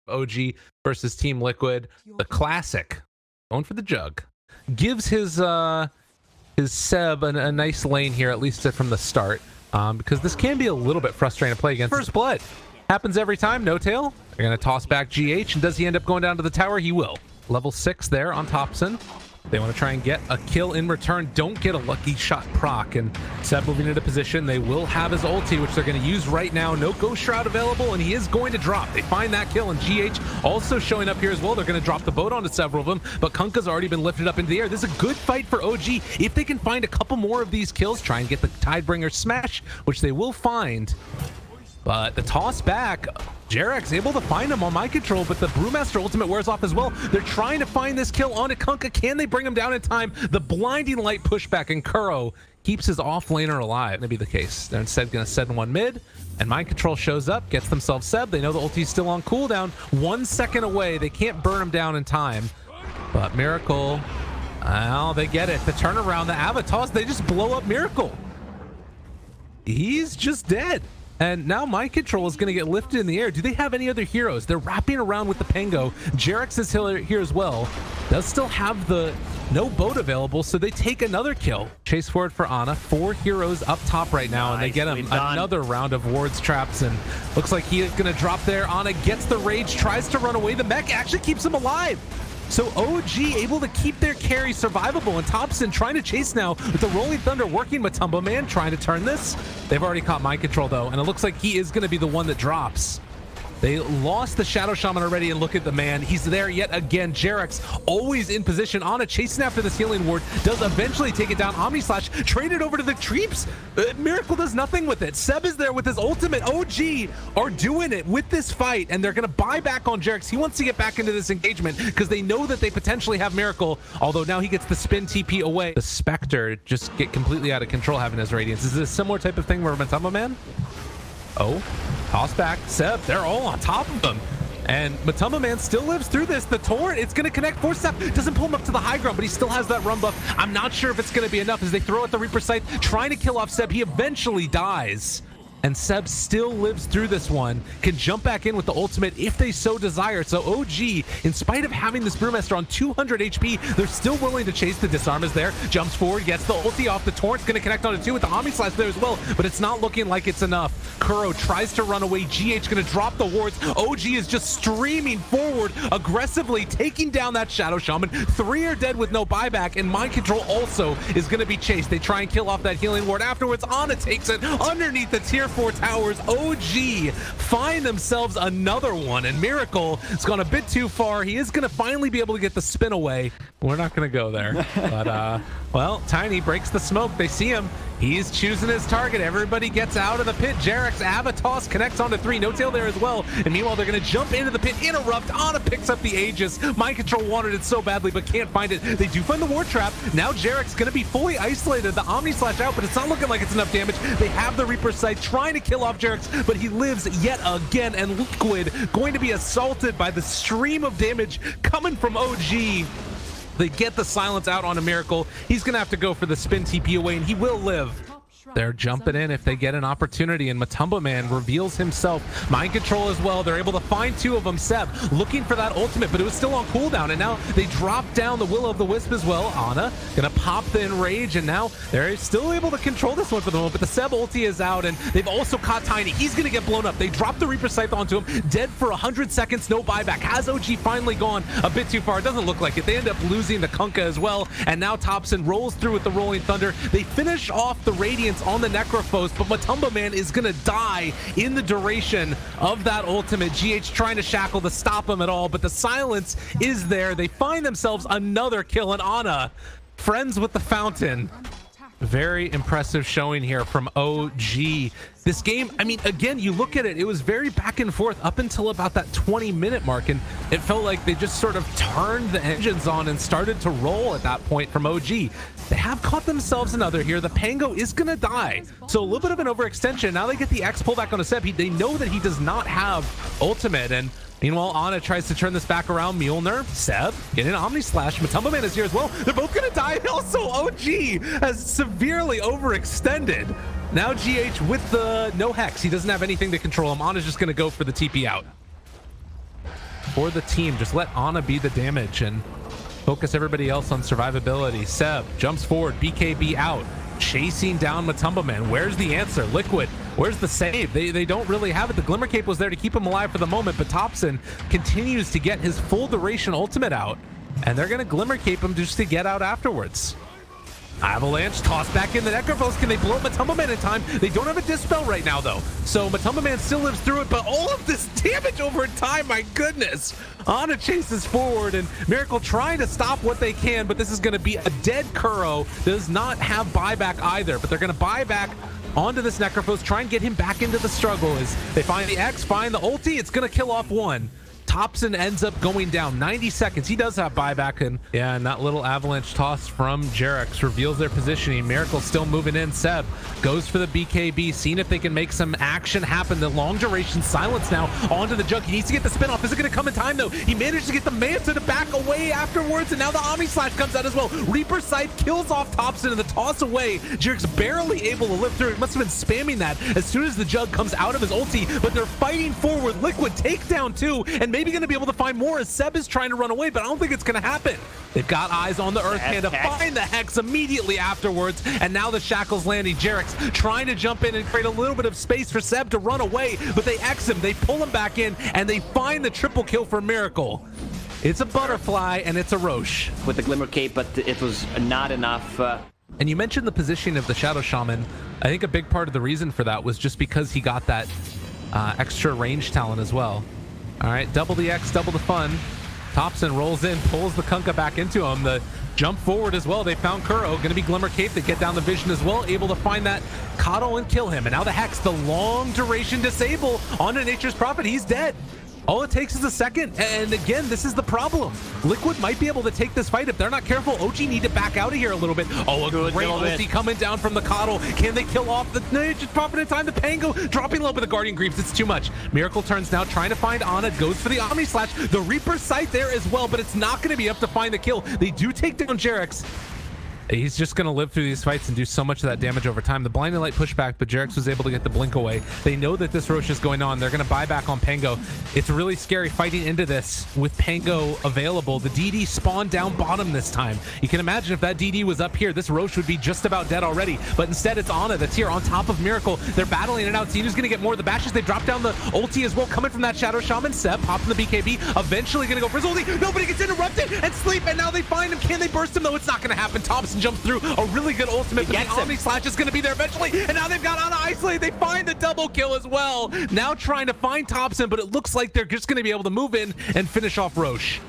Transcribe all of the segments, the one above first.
OG versus Team Liquid. The classic, going for the jug, gives his Seb a nice lane here, at least from the start, because this can be a little bit frustrating to play against. First blood happens every time. No tail. They're going to toss back GH, and does he end up going down to the tower? He will. Level 6 there on Thompson. They want to try and get a kill in return. Don't get a lucky shot proc, and Seb moving into position. They will have his ulti, which they're going to use right now. No Ghost Shroud available, and he is going to drop. They find that kill, and GH also showing up here as well. They're going to drop the boat onto several of them, but Kunkka's already been lifted up into the air. This is a good fight for OG. If they can find a couple more of these kills, try and get the Tidebringer smash, which they will find. But the toss back, Jarek's able to find him on mind control, but the Brewmaster ultimate wears off as well. They're trying to find this kill onto Kunkka. Can they bring him down in time? The blinding light pushback, and Kuro keeps his off laner alive. That'd be the case. They're instead going to send one mid, and mind control shows up, gets themselves Seb. They know the ulti's still on cooldown. 1 second away. They can't burn him down in time. But Miracle, well, they get it. The turnaround, the Avatars, they just blow up Miracle. He's just dead. And now mind control is going to get lifted in the air. Do they have any other heroes? They're wrapping around with the Pango. Jarek's is here as well. Does still have the no boat available, so they take another kill. Chase forward for Ana. 4 heroes up top right now, and they get him another round of wards, traps, and looks like he is going to drop there. Ana gets the rage, tries to run away. The mech actually keeps him alive. So OG able to keep their carry survivable, and Thompson trying to chase now with the Rolling Thunder working. Matumba Man trying to turn this. They've already caught mind control though, and it looks like he is going to be the one that drops. They lost the Shadow Shaman already, and look at the man. He's there yet again. Jarek's always in position. On a chasing after this healing ward. Does eventually take it down. Omni Slash traded over to the Creeps. Miracle does nothing with it. Seb is there with his ultimate. OG are doing it with this fight, and they're going to buy back on Jarek's. He wants to get back into this engagement because they know that they potentially have Miracle, although now he gets the spin TP away. The Spectre just get completely out of control having his Radiance. Is this a similar type of thing where Matumba Man? Oh, toss back. Seb, they're all on top of them. And Matumba Man still lives through this. The torrent, it's going to connect for Seb. Doesn't pull him up to the high ground, but he still has that run buff. I'm not sure if it's going to be enough as they throw out the Reaper Scythe, trying to kill off Seb. He eventually dies. And Seb still lives through this one, can jump back in with the ultimate if they so desire. So OG, in spite of having this Brewmaster on 200 HP, they're still willing to chase. The disarm is there, jumps forward, gets the ulti off. The torrent's going to connect onto 2 with the Omni Slash there as well, but it's not looking like it's enough. Kuro tries to run away. GH going to drop the wards. OG is just streaming forward, aggressively taking down that Shadow Shaman. 3 are dead with no buyback, and mind control also is going to be chased. They try and kill off that healing ward. Afterwards, Ana takes it underneath the tier 4 towers. OG find themselves another one, and Miracle has gone a bit too far. He is going to finally be able to get the spin away. We're not going to go there, but well, Tiny breaks the smoke. They see him. He's choosing his target. Everybody gets out of the pit. Jarek's Avatos connects onto 3. No tail there as well. And meanwhile, they're going to jump into the pit, interrupt. Ana picks up the Aegis. Mind control wanted it so badly, but can't find it. They do find the ward trap. Now Jarek's going to be fully isolated. The Omni Slash out, but it's not looking like it's enough damage. They have the Reaper Scythe trying to kill off Jarek's, but he lives yet again. And Liquid going to be assaulted by the stream of damage coming from OG. They get the silence out on a Miracle. He's going to have to go for the spin TP away, and he will live. They're jumping in if they get an opportunity, and Matumba Man reveals himself. Mind control as well. They're able to find 2 of them. Seb looking for that ultimate, but it was still on cooldown, and now they drop down the Will-o'-the-Wisp as well. Ana gonna pop the Enrage, and now they're still able to control this one for the moment, but the Seb ulti is out, and they've also caught Tiny. He's gonna get blown up. They drop the Reaper Scythe onto him. Dead for 100 seconds, no buyback. Has OG finally gone a bit too far? It doesn't look like it. They end up losing the Kunkka as well, and now Thompson rolls through with the Rolling Thunder. They finish off the Radiance on the Necrophos, but Matumba Man is gonna die in the duration of that ultimate. GH trying to shackle to stop him at all, but the silence is there. They find themselves another kill, and Ana, friends with the fountain. Very impressive showing here from OG. This game, I mean, again, you look at it, it was very back and forth up until about that 20-minute mark, and it felt like they just sort of turned the engines on and started to roll at that point from OG. They have caught themselves another here. The Pango is going to die, so a little bit of an overextension. Now they get the X pullback on a Seb. They know that he does not have ultimate, and meanwhile, Ana tries to turn this back around. Mjolnir, Seb, get an Omni Slash. Matumba Man is here as well. They're both going to die. And also, OG has severely overextended. Now GH with the no Hex. He doesn't have anything to control him. Ana's just going to go for the TP out. for the team. Just let Ana be the damage and focus everybody else on survivability. Seb jumps forward, BKB out, chasing down Matumba Man. Where's the answer? Liquid, where's the save? They don't really have it. The Glimmer Cape was there to keep him alive for the moment, but Thompson continues to get his full duration ultimate out, and they're going to Glimmer Cape him just to get out afterwards. Avalanche tossed back in the Necrophos. Can they blow up Matumba Man in time? They don't have a Dispel right now, though. So Matumba Man still lives through it, but all of this damage over time, my goodness. Ana chases forward, and Miracle trying to stop what they can, but this is going to be a dead Kuro. Does not have buyback either, but they're going to buy back onto this Necrophos, try and get him back into the struggle as they find the X, find the ulti. It's going to kill off one. Thompson ends up going down. 90 seconds. He does have buyback, and yeah, and that little avalanche toss from Jarex reveals their positioning. Miracle still moving in. Seb goes for the BKB, seeing if they can make some action happen. The long duration silence now onto the Jug. He needs to get the spin off. Is it going to come in time though? He managed to get the Manta to back away afterwards, and now the Omni Slash comes out as well. Reaper Sight kills off Thompson, and the toss away. Jarex barely able to live through it. Must have been spamming that as soon as the Jug comes out of his ulti, but they're fighting forward. Liquid takedown too, and maybe going to be able to find more as Seb is trying to run away, but I don't think it's going to happen. They've got eyes on the Earth Panda, find the Hex immediately afterwards, and now the Shackles landing. Jarex trying to jump in and create a little bit of space for Seb to run away, but they X him, they pull him back in, and they find the triple kill for Miracle. It's a butterfly, and it's a Roche. With the Glimmer Cape, but it was not enough. And you mentioned the positioning of the Shadow Shaman. I think a big part of the reason for that was just because he got that extra range talent as well. All right, double the X, double the fun. Thompson rolls in, pulls the Kunkka back into him. The jump forward as well. They found Kuro. Going to be Glimmer Cape. They get down the vision as well, able to find that Coddle and kill him. And now the Hex, the long duration disable onto Nature's Prophet. He's dead. All it takes is a second, and again, this is the problem. Liquid might be able to take this fight if they're not careful. OG need to back out of here a little bit. Oh, a great ulti coming down from the Coddle. Can they kill off the Nature's Prophet in time? The Pango dropping low with the Guardian Greaves. It's too much. Miracle turns now, trying to find Ana, goes for the Omni Slash. The Reaper Sight there as well, but it's not going to be up to find the kill. They do take down Jarex. He's just going to live through these fights and do so much of that damage over time. The Blinding Light pushback, but Jarex was able to get the blink away. They know that this Roche is going on. They're going to buy back on Pango. It's really scary fighting into this with Pango available. The DD spawned down bottom this time. You can imagine if that DD was up here, this Roche would be just about dead already. But instead, it's Ana that's here on top of Miracle. They're battling it out. Xenu's going to get more of the bashes. They drop down the ulti as well, coming from that Shadow Shaman. Seb popping the BKB. Eventually going to go for his ulti. Nobody gets interrupted and sleep, and now they find him. Can they burst him, though? It's not going to happen. Thompson jumps through a really good ultimate, but the Omni Slash is going to be there eventually, and now they've got Ana isolated. They find the double kill as well. Now trying to find Thompson, but it looks like they're just going to be able to move in and finish off Roche.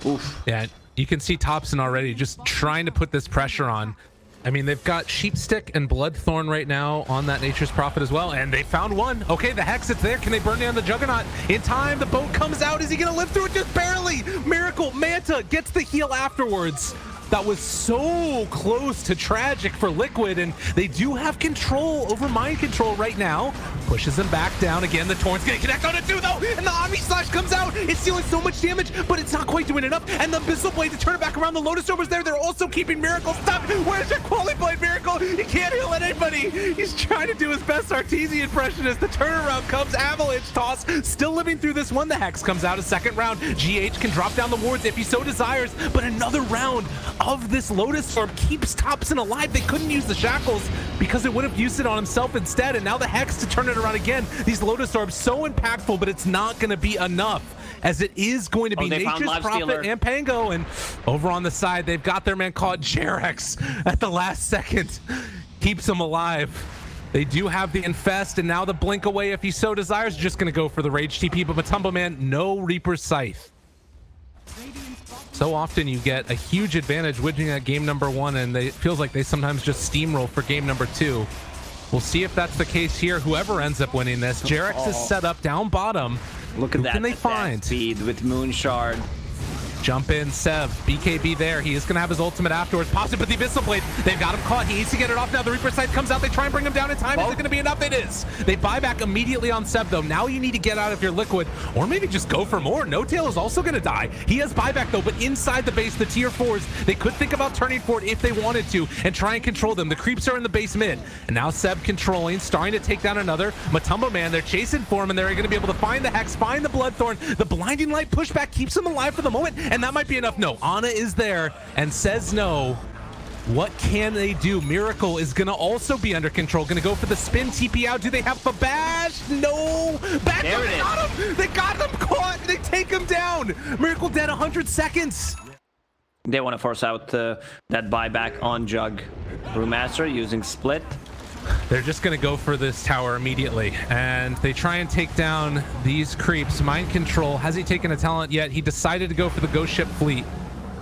Oof. Yeah, you can see Thompson already just trying to put this pressure on. I mean, they've got Sheepstick and Bloodthorn right now on that Nature's Prophet as well, and they found one. Okay, the Hex, it's there. Can they burn down the Juggernaut in time? The boat comes out. Is he going to live through it? Just barely. Miracle, Manta gets the heal afterwards. That was so close to tragic for Liquid, and they do have control over mind control right now. Pushes him back down again. The Torrent's gonna connect on it too, though, and the Omni Slash comes out. It's dealing so much damage, but it's not quite doing enough. And the Abyssal Blade to turn it back around. The Lotus Orb is there. They're also keeping Miracle stuck. Where's your Quality Blade, Miracle? He can't heal anybody. He's trying to do his best Arteezy impression as the turnaround comes. Avalanche toss, still living through this one. The Hex comes out a second round. GH can drop down the wards if he so desires, but another round of this Lotus Orb keeps Thompson alive. They couldn't use the Shackles because it would have used it on himself instead, and now the Hex to turn it around again. These Lotus Orbs so impactful, but it's not going to be enough, as it is going to be Nature's Prophet and Pango. And over on the side, they've got their man called Jarex at the last second. Keeps him alive. They do have the Infest, and now the Blink away if he so desires. Just going to go for the Rage TP, but Matumba Man, no Reaper Scythe. So often you get a huge advantage winning at game number one, and it feels like they sometimes just steamroll for game number two. We'll see if that's the case here. Whoever ends up winning this, Jarex is set up down bottom. Look at that. Who can they find? Speed with Moonshard. Jump in, Seb. BKB there. He is going to have his ultimate afterwards. Pops it with the Abyssal Blade. They've got him caught. He needs to get it off now. The Reaper Scythe comes out. They try and bring him down in time. Is it going to be enough? It is. They buy back immediately on Seb, though. Now you need to get out of your Liquid, or maybe just go for more. No Tail is also going to die. He has buyback, though, but inside the base, the tier 4s, they could think about turning for it if they wanted to and try and control them. The creeps are in the base mid, and now Seb controlling, starting to take down another. Matumbo Man, they're chasing for him, and they're going to be able to find the Hex, find the Bloodthorn. The Blinding Light pushback keeps him alive for the moment, and that might be enough. No, Ana is there and says no. What can they do? Miracle is going to also be under control. Going to go for the spin, TP out. Do they have the bash? No. Back there up, it is. got him. They got him caught. They take him down. Miracle dead 100 seconds. They want to force out that buyback on Jug. Brewmaster using split. They're just going to go for this tower immediately, and they try and take down these creeps. Mind control. Has he taken a talent yet? He decided to go for the Ghost Ship Fleet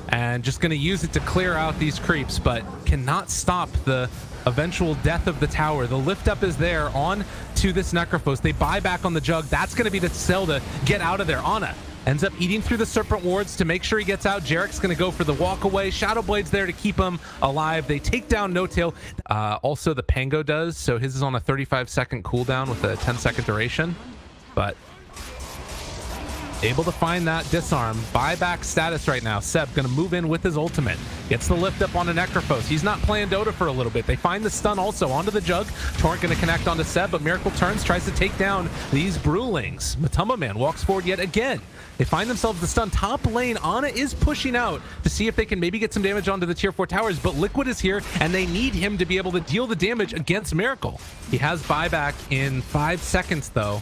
and just going to use it to clear out these creeps, but cannot stop the eventual death of the tower. The lift up is there on to this Necrophos. They buy back on the Jug. That's going to be the sell to get out of there. Ana ends up eating through the Serpent Wards to make sure he gets out. Jarek's going to go for the walk away. Shadow Blade's there to keep him alive. They take down No Tail. Also, the Pango does, so his is on a 35-second cooldown with a 10-second duration. But able to find that disarm. Buyback status right now. Seb going to move in with his ultimate. Gets the lift up on a Necrophos. He's not playing Dota for a little bit. They find the stun also onto the Jug. Torrent going to connect onto Seb, but Miracle turns, tries to take down these Brewlings. Matumbo Man walks forward yet again. They find themselves the stun. Top lane, Ana is pushing out to see if they can maybe get some damage onto the tier 4 towers, but Liquid is here, and they need him to be able to deal the damage against Miracle. He has buyback in 5 seconds, though.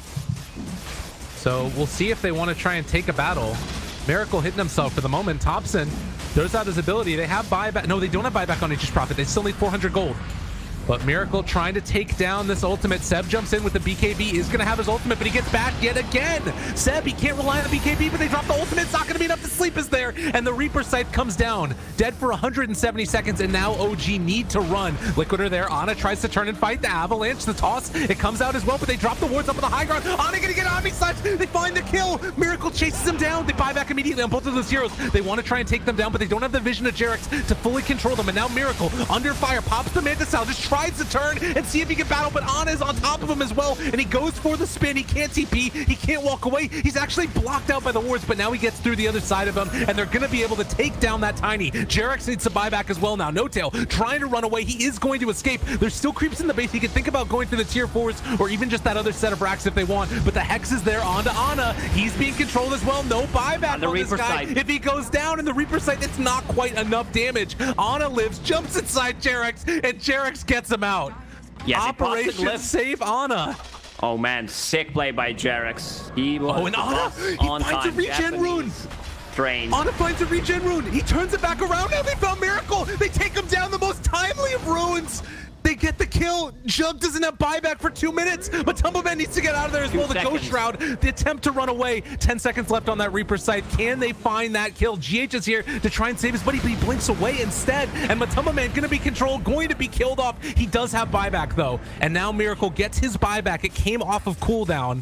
So we'll see if they want to try and take a battle. Miracle hitting himself for the moment. Thompson throws out his ability. They have buyback. No, they don't have buyback on Nature's Prophet. They still need 400 gold. But Miracle trying to take down this ultimate. Seb jumps in with the BKB, is going to have his ultimate, but he gets back yet again. Seb, he can't rely on the BKB, but they drop the ultimate. It's not going to be enough. The sleep is there, and the Reaper Scythe comes down. Dead for 170 seconds, and now OG need to run. Liquid are there. Ana tries to turn and fight. The Avalanche, the toss, it comes out as well, but they drop the wards up on the high ground. Ana going to get Omni Slash. They find the kill. Miracle chases him down. They buy back immediately on both of those heroes. They want to try and take them down, but they don't have the vision of Jarex to fully control them, and now Miracle, under fire, pops the Mantis out, just tries to turn and see if he can battle, but Ana is on top of him as well, and he goes for the spin. He can't TP, he can't walk away. He's actually blocked out by the wards, but now he gets through the other side of him, and they're going to be able to take down that Tiny. Jarex needs to buy back as well now. No Tail trying to run away. He is going to escape. There's still creeps in the base. He can think about going for the tier 4s or even just that other set of racks if they want, but the Hex is there onto Ana. He's being controlled as well. No buyback on this guy. If he goes down in the Reaper Scythe, it's not quite enough damage. Ana lives, jumps inside Jarex, and Jarex gets him out. Yes, Operation Save Ana. Oh man, sick play by Jarex. He was and Ana, he finds a regen rune. Train. Ana finds a regen rune. He turns it back around. Now they found Miracle. They take him down, the most timely of runes. They get the kill. Jug doesn't have buyback for 2 minutes, but Tumbleman needs to get out of there as well. The Ghost Shroud, the attempt to run away. 10 seconds left on that Reaper site. Can they find that kill? GH is here to try and save his buddy, but he blinks away instead. And Matumbaman going to be controlled, going to be killed off. He does have buyback though. And now Miracle gets his buyback. It came off of cooldown.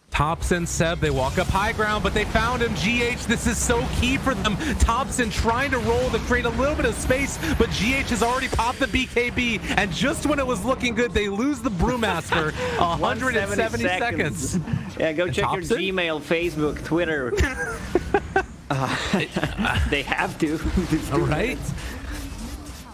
Thompson, Seb, they walk up high ground, but they found him. GH, this is so key for them. Thompson trying to roll to create a little bit of space, but GH has already popped the BKB, and just when it was looking good, they lose the Brewmaster. 170 seconds. Yeah, go check Thompson? Your Gmail, Facebook, Twitter. They have to. All right.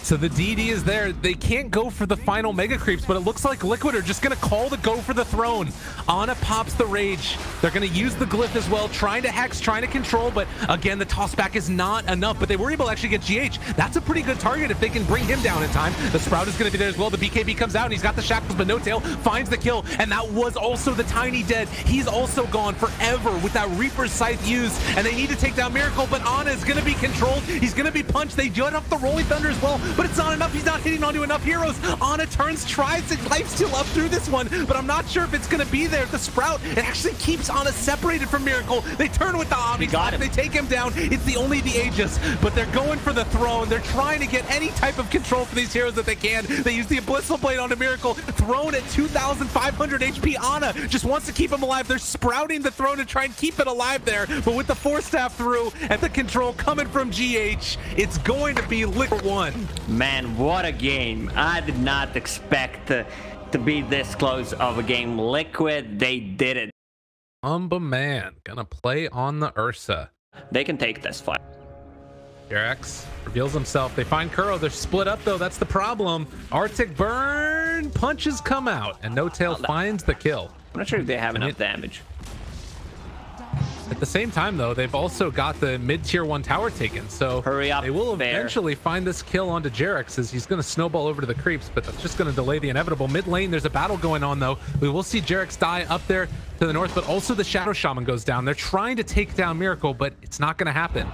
So the DD is there. They can't go for the final Mega Creeps, but it looks like Liquid are just going to call the go for the throne. Ana pops the Rage. They're going to use the Glyph as well, trying to Hex, trying to control, but again, the toss back is not enough, but they were able to actually get GH. That's a pretty good target if they can bring him down in time. The Sprout is going to be there as well. The BKB comes out, and he's got the Shackles, but No Tail finds the kill, and that was also the Tiny dead. He's also gone forever with that Reaper Scythe used, and they need to take down Miracle, but Ana is going to be controlled. He's going to be punched. They do have the Rolling Thunder as well. but it's not enough. He's not hitting onto enough heroes. Ana turns, tries to lifesteal up through this one, but I'm not sure if it's going to be there. The Sprout, it actually keeps Ana separated from Miracle. They turn with the Omni. They take him down. It's only the Aegis, but they're going for the throne. They're trying to get any type of control for these heroes that they can. They use the Abyssal Blade onto Miracle. Throne at 2,500 HP. Ana just wants to keep him alive. They're sprouting the throne to try and keep it alive there, but with the Force Staff through and the control coming from GH, it's going to be Liquid 1. Man, what a game. I did not expect to be this close of a game. Liquid, they did it. Man, gonna play on the Ursa. They can take this fight. Jarex reveals himself. They find Kuro. They're split up though. That's the problem. Arctic Burn punches come out, and No Tail finds the kill. I'm not sure if they have enough damage. At the same time though, they've also got the mid-tier 1 tower taken, so hurry up. They will eventually find this kill onto Jarex as he's going to snowball over to the creeps, but that's just going to delay the inevitable. Mid lane, there's a battle going on though. We will see Jarex die up there to the north, but also the Shadow Shaman goes down. They're trying to take down Miracle, but it's not going to happen.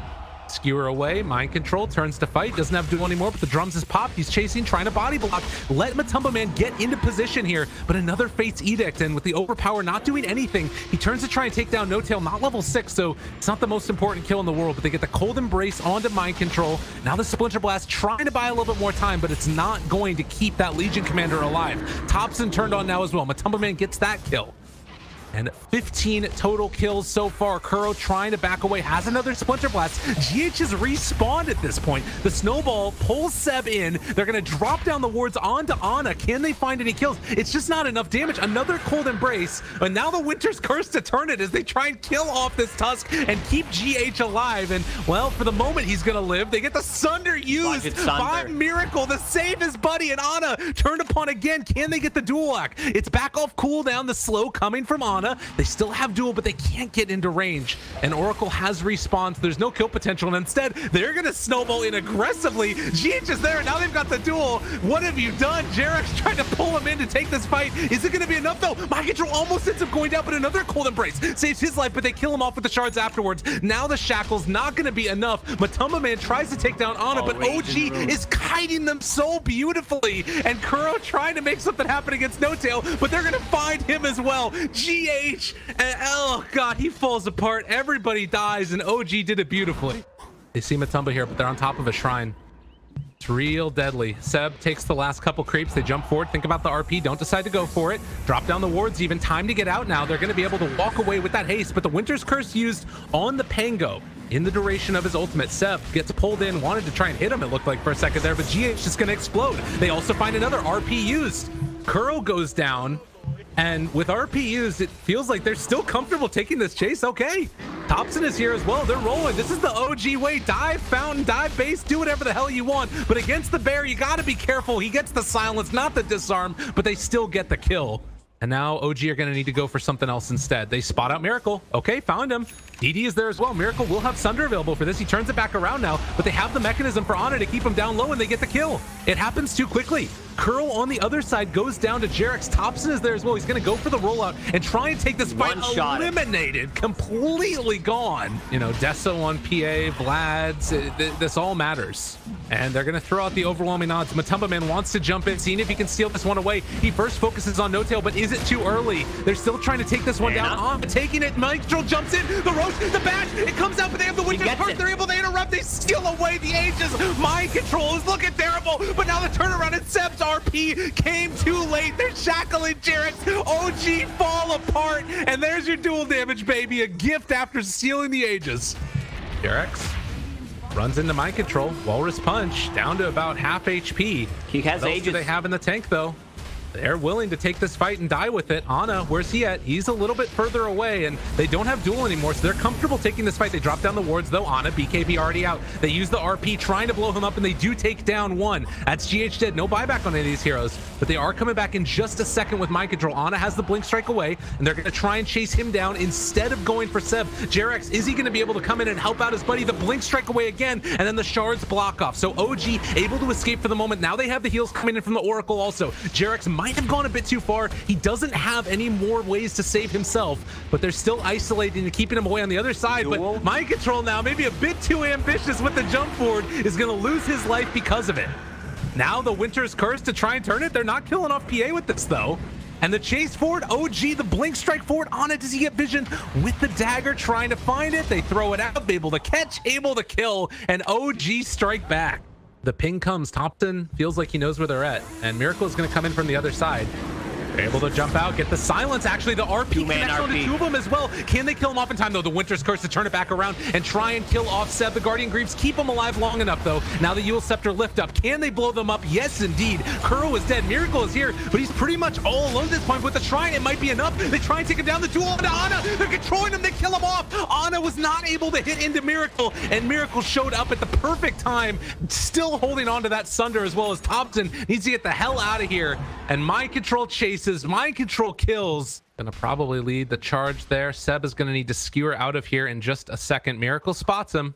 Skewer away, mind control, turns to fight, doesn't have duel anymore, but the drums is popped. He's chasing, trying to body block. Let Matumba Man get into position here, but another Fate's Edict, and with the overpower not doing anything, he turns to try and take down No Tail, not level 6, so it's not the most important kill in the world, but they get the Cold Embrace onto mind control. Now the Splinter Blast trying to buy a little bit more time, but it's not going to keep that Legion Commander alive. Thompson turned on now as well. Matumba Man gets that kill. And 15 total kills so far. Kuro trying to back away, has another Splinter Blast. GH has respawned at this point. The snowball pulls Seb in. They're going to drop down the wards onto Ana. Can they find any kills? It's just not enough damage. Another Cold Embrace. And now the Winter's Curse to turn it as they try and kill off this Tusk and keep GH alive. And, well, for the moment, he's going to live. They get the Sunder used by Miracle to save his buddy. And Ana turned upon again. Can they get the dual act? It's back off cooldown. The slow coming from Ana. They still have duel, but they can't get into range. And Oracle has respawned, so there's no kill potential. And instead, they're going to snowball in aggressively. GH is there, and now they've got the duel. What have you done? Jarex trying to pull him in to take this fight. Is it going to be enough, though? Mind control almost ends up going down, but another Cold Embrace saves his life, but they kill him off with the shards afterwards. Now the shackle's not going to be enough. Matumba Man tries to take down Ana, but OG is kiting them so beautifully. And Kuro trying to make something happen against No Tail, but they're going to find him as well. GH, and oh god, he falls apart. Everybody dies, and OG did it beautifully. They see Matumba here, but they're on top of a shrine. It's real deadly. Seb takes the last couple creeps. They jump forward, think about the RP, don't decide to go for it. Drop down the wards, even time to get out now. They're going to be able to walk away with that haste, but the Winter's Curse used on the Pango in the duration of his ultimate. Seb gets pulled in, wanted to try and hit him, it looked like, for a second there, but GH just going to explode. They also find another RP used. Kuro goes down. And with RP used, it feels like they're still comfortable taking this chase. Okay, Thompson is here as well. They're rolling. This is the OG way. Dive fountain, dive base, do whatever the hell you want. But against the bear, you got to be careful. He gets the silence, not the disarm, but they still get the kill. And now OG are going to need to go for something else instead. They spot out Miracle. Okay, found him. DD is there as well. Miracle will have Sunder available for this. He turns it back around now, but they have the mechanism for Ana to keep him down low, and they get the kill. It happens too quickly. Kuro on the other side goes down to Jarex. Thompson is there as well. He's going to go for the rollout and try and take this fight. Eliminated, completely gone. You know, Deso on PA, Vlad's, this all matters. And they're going to throw out the overwhelming odds. Matumba Man wants to jump in, seeing if he can steal this one away. He first focuses on No Tail, but is it too early? They're still trying to take this one down. On taking it, Mind Control jumps in, the roach, the bash, it comes out, but they have the Winter's Curse. They're able to interrupt. They steal away the Aegis. Mind Control is looking terrible, but now the turnaround and Seb's RP came too late. They're shackling Jarex. OG fall apart, and there's your dual damage, baby. A gift after stealing the Aegis. Jarex runs into mind control. Walrus punch down to about half HP. He has Aegis. What else do they have in the tank though? They're willing to take this fight and die with it. Ana, where's he at? He's a little bit further away, and they don't have duel anymore, so they're comfortable taking this fight. They drop down the wards, though. Ana, BKB already out. They use the RP, trying to blow him up, and they do take down one. That's GH dead. No buyback on any of these heroes, but they are coming back in just a second with mind control. Ana has the blink strike away, and they're going to try and chase him down instead of going for Seb. Jarex, is he going to be able to come in and help out his buddy? The blink strike away again, and then the shards block off. So OG able to escape for the moment. Now they have the heals coming in from the Oracle also. Jarex might have gone a bit too far. He doesn't have any more ways to save himself, but they're still isolating and keeping him away on the other side. Duel. But mind control now, maybe a bit too ambitious with the jump forward, is going to lose his life because of it. Now the Winter's Curse to try and turn it. They're not killing off PA with this, though. And the chase forward, OG, the blink strike forward on it. Does he get vision with the dagger, trying to find it? They throw it out, able to catch, able to kill, and OG strike back. The ping comes. Thompson feels like he knows where they're at, and Miracle is going to come in from the other side. Able to jump out, get the silence. Actually, the RP connects on the two of them as well. Can they kill him off in time, though? The Winter's Curse to turn it back around and try and kill off Seb. The Guardian Greaves keep him alive long enough, though. Now the Yule Scepter lift up. Can they blow them up? Yes, indeed. Kuro is dead. Miracle is here, but he's pretty much all alone at this point. With the Shrine, it might be enough. They try and take him down. The duel into Ana. They're controlling him. They kill him off. Ana was not able to hit into Miracle, and Miracle showed up at the perfect time, still holding on to that Sunder, as well as Thompson needs to get the hell out of here. And Mind Control chases. Mind Control kills. Gonna probably lead the charge there. Seb is gonna need to skewer out of here in just a second. Miracle spots him.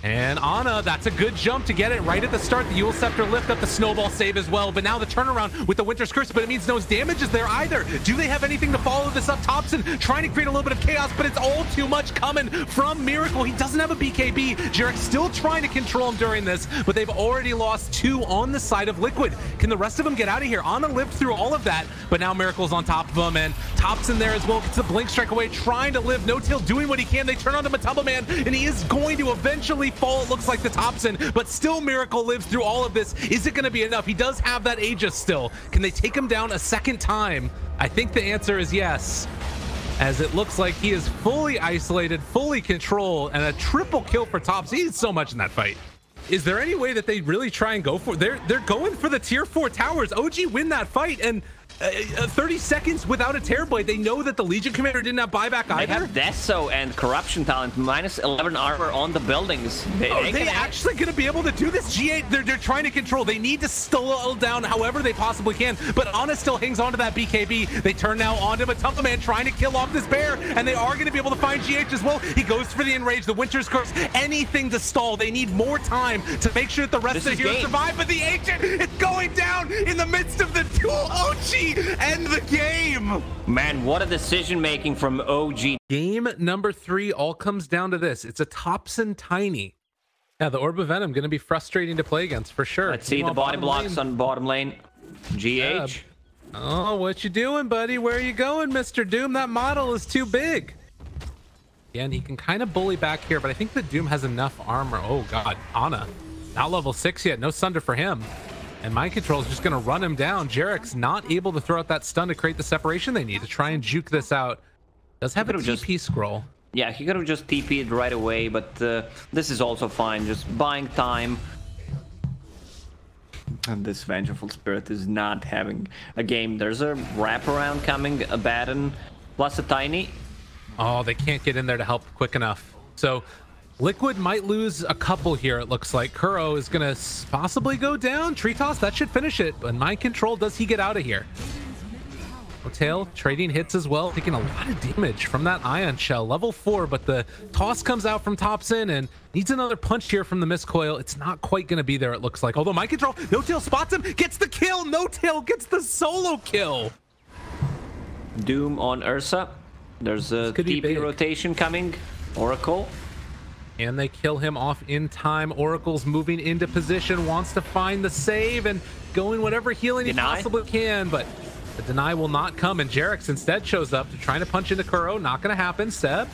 And Ana, that's a good jump to get it right at the start. The Yule Scepter lift up, the snowball save as well. But now the turnaround with the Winter's Curse, but it means no damage is there either. Do they have anything to follow this up? Thompson trying to create a little bit of chaos, but it's all too much coming from Miracle. He doesn't have a BKB. Jarek still trying to control him during this, but they've already lost 2 on the side of Liquid. Can the rest of them get out of here? Ana lived through all of that, but now Miracle's on top of him, and Thompson there as well. Gets a blink strike away, trying to live. No Tail doing what he can. They turn on the Matumba Man, and he is going to eventually fall, it looks like, the Thompson, but still Miracle lives through all of this. Is it going to be enough? He does have that Aegis still. Can they take him down a second time? I think the answer is yes, as it looks like he is fully isolated, fully controlled, and a triple kill for Tops. He did so much in that fight. Is there any way that they really try and go for it? They're going for the tier 4 towers. OG win that fight, and 30 seconds without a Terrorblade. They know that the Legion Commander didn't have buyback either. They have Deso and Corruption Talent, minus 11 armor on the buildings. Are they actually going to be able to do this? G8, they're trying to control. They need to slow down however they possibly can, but Ana still hangs on to that BKB. They turn now onto Matumba Man, trying to kill off this bear, and they are going to be able to find GH as well. He goes for the Enrage, the Winter's Curse, anything to stall. They need more time to make sure that the rest of the heroes survive, but the Agent is going down in the midst of the duel. OG end the game. Man, what a decision making from OG. Game number 3 all comes down to this. It's a Thompson Tiny. Yeah, the Orb of Venom going to be frustrating to play against for sure. Let's see the body blocks on bottom lane. GH. Yeah. Oh, what you doing, buddy? Where are you going, Mr. Doom? That model is too big. Again, he can kind of bully back here, but I think the Doom has enough armor. Oh god, Ana not level 6 yet. No Sunder for him. And Mind Control is just going to run him down. Jarek's not able to throw out that stun to create the separation they need to try and juke this out. Does have a TP scroll. Yeah, he could have just TP'd right away, but this is also fine. Just buying time. And this Vengeful Spirit is not having a game. There's a wraparound coming, a Baton, plus a Tiny. Oh, they can't get in there to help quick enough. So Liquid might lose a couple here, it looks like. Kuro is going to possibly go down. Tree Toss, that should finish it. But Mind Control, does he get out of here? Tail trading hits as well, taking a lot of damage from that Ion Shell. Level 4, but the toss comes out from Thompson and needs another punch here from the Mistcoil. It's not quite going to be there, it looks like. Although Mind Control, No Tail spots him, gets the kill. No Tail gets the solo kill. Doom on Ursa. There's a TP rotation coming. Oracle. And they kill him off in time. Oracle's moving into position, wants to find the save and going whatever healing he possibly can, but the deny will not come, and Jarex instead shows up to trying to punch into Kuro. Not going to happen. Seb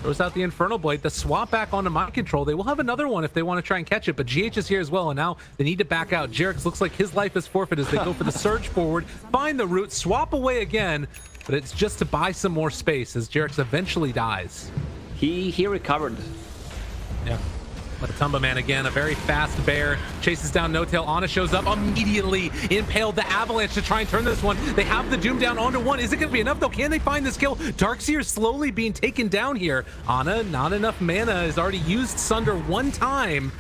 throws out the Infernal Blade. The swap back onto Mind Control. They will have another one if they want to try and catch it, but GH is here as well, and now they need to back out. Jarex looks like his life is forfeit as they go for the surge forward, find the root, swap away again, but it's just to buy some more space as Jarex eventually dies. He recovered. Yeah. Matumba Man again, a very fast bear, chases down No Tail. Ana shows up, immediately impaled the Avalanche to try and turn this one. They have the Doom down onto one. Is it going to be enough though? Can they find this kill? Darkseer slowly being taken down here. Ana, not enough mana, has already used Sunder one time.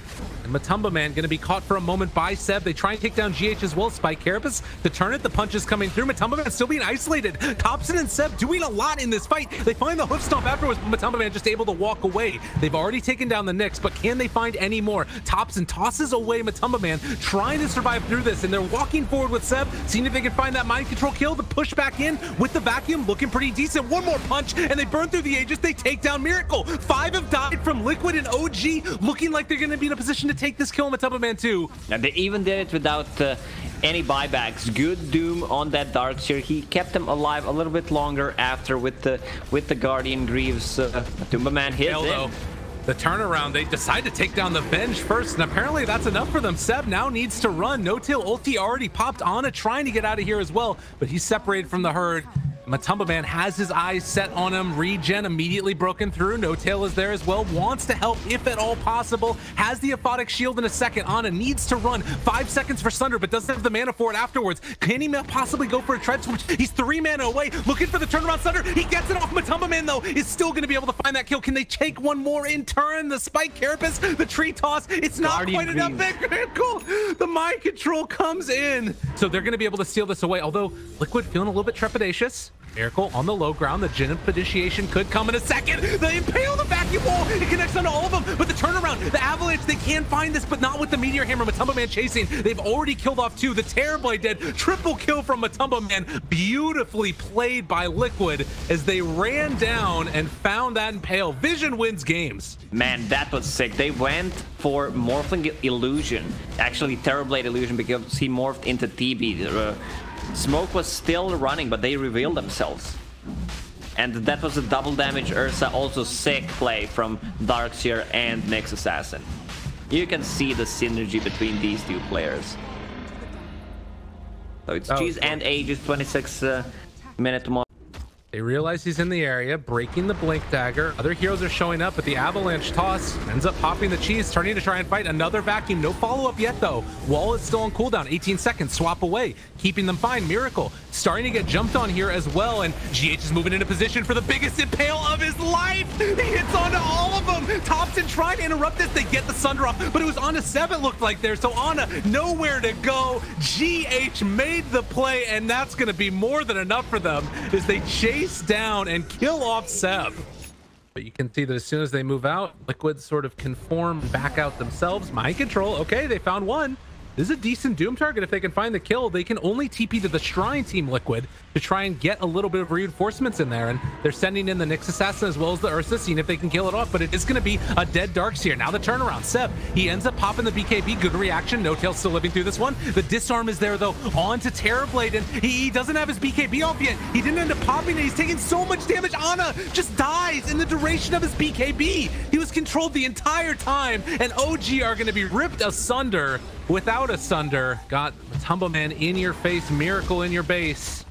And Matumba Man going to be caught for a moment by Seb. They try and take down GH as well. Spike Carapace to turn it. The punches coming through. Matumba Man still being isolated. Thompson and Seb doing a lot in this fight. They find the hoof stomp afterwards, but Matumba Man just able to walk away. They've already taken down the Nyx, but can they find any more? Thompson tosses away Matumba Man, trying to survive through this, and they're walking forward with Seb, seeing if they can find that Mind Control kill to push back in with the vacuum, looking pretty decent. One more punch, and they burn through the Aegis. They take down Miracle. 5 have died from Liquid and OG, looking like they're going to be in a position to take this kill on Matumba Man too. And they even did it without any buybacks. Good Doom on that Darkseer. He kept them alive a little bit longer after with the Guardian Greaves. Matumba Man hit him. The turnaround, they decide to take down the Venge first, and apparently that's enough for them. Seb now needs to run. No-Tail ulti already popped on it, trying to get out of here as well, but he's separated from the herd. Matumba Man has his eyes set on him. Regen immediately broken through. No-Tail is there as well. Wants to help if at all possible. Has the Aphotic Shield in a second. Ana needs to run. 5 seconds for Sunder, but doesn't have the mana for it afterwards. Can he possibly go for a tread switch? He's 3 mana away. Looking for the turnaround. Sunder, he gets it off. Matumba Man, though, is still going to be able to find that kill. Can they take one more in turn? The Spike Carapace, the tree toss. It's not quite enough. Cool. The mind control comes in. So they're going to be able to steal this away, although Liquid feeling a little bit trepidatious. Miracle on the low ground. The Jin initiation could come in a second. They impale the vacuum wall. It connects onto all of them. But the turnaround, the avalanche, they can find this, but not with the Meteor Hammer. Matumba Man chasing. They've already killed off 2. The Terrorblade dead. Triple kill from Matumba Man. Beautifully played by Liquid as they ran down and found that impale. Vision wins games. Man, that was sick. They went for Morphling Illusion. Actually, Terrorblade Illusion, because he morphed into TB. Smoke was still running, but they revealed themselves. And that was a double damage Ursa. Also sick play from Darkseer and Nyx Assassin. You can see the synergy between these 2 players. So it's Cheese and Aegis, 26 minute more. They realize he's in the area, breaking the Blink Dagger. Other heroes are showing up, but the Avalanche toss ends up popping the cheese, turning to try and fight another vacuum. No follow-up yet, though. Wall is still on cooldown. 18 seconds. Swap away, keeping them fine. Miracle starting to get jumped on here as well, and GH is moving into position for the biggest impale of his life. He hits onto all of them. Thompson trying to interrupt this. They get the Sunder off, but it was onto Seb, it looked like there. So Ana, nowhere to go. GH made the play, and that's going to be more than enough for them as they chase down and kill off Seb. But you can see that as soon as they move out, Liquid sort of conform back out themselves. Mind control. Okay, they found one. This is a decent Doom target. If they can find the kill, they can only TP to the Shrine team, Liquid, to try and get a little bit of reinforcements in there. And they're sending in the Nyx Assassin as well as the Ursa, seeing if they can kill it off. But it is going to be a dead Darkseer. Now the turnaround. Seb, he ends up popping the BKB. Good reaction. No-Tail still living through this one. The disarm is there, though. On to Terrorblade. And he doesn't have his BKB off yet. He didn't end up popping it. He's taking so much damage. Ana just dies in the duration of his BKB. He was controlled the entire time. And OG are going to be ripped asunder. Without a Sunder, got Matumba Man in your face, Miracle in your base.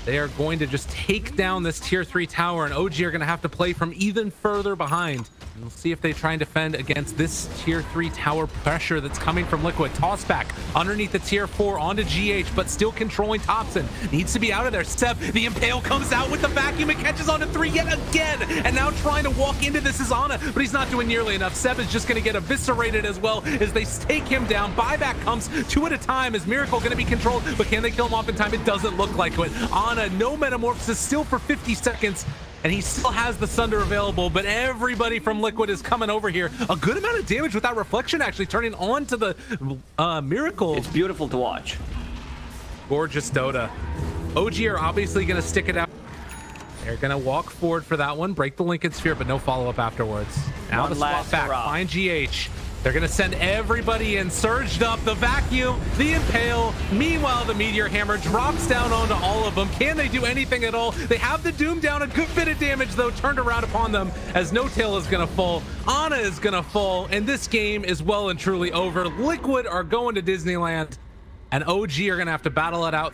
They are going to just take down this tier 3 tower, and OG are going to have to play from even further behind. And we'll see if they try and defend against this tier 3 tower pressure that's coming from Liquid. Toss back underneath the tier 4 onto GH, but still controlling Thompson. Needs to be out of there. Seb, the impale comes out with the vacuum and catches onto 3 yet again. And now trying to walk into this is Ana, but he's not doing nearly enough. Seb is just going to get eviscerated as well as they take him down. Buyback comes 2 at a time. Is Miracle going to be controlled, but can they kill him off in time? It doesn't look like it. Ana, no metamorphosis, still for 50 seconds. And he still has the Sunder available, but everybody from Liquid is coming over here. A good amount of damage with that reflection actually turning on to the Miracle. It's beautiful to watch. Gorgeous Dota. OG are obviously going to stick it out. They're going to walk forward for that one, break the Lincoln Sphere, but no follow-up afterwards. Now the swap back, find GH. They're going to send everybody in, surged up, the vacuum, the impale. Meanwhile, the Meteor Hammer drops down onto all of them. Can they do anything at all? They have the Doom down, a good bit of damage, though, turned around upon them as No-Tail is going to fall. Ana is going to fall, and this game is well and truly over. Liquid are going to Disneyland, and OG are going to have to battle it out.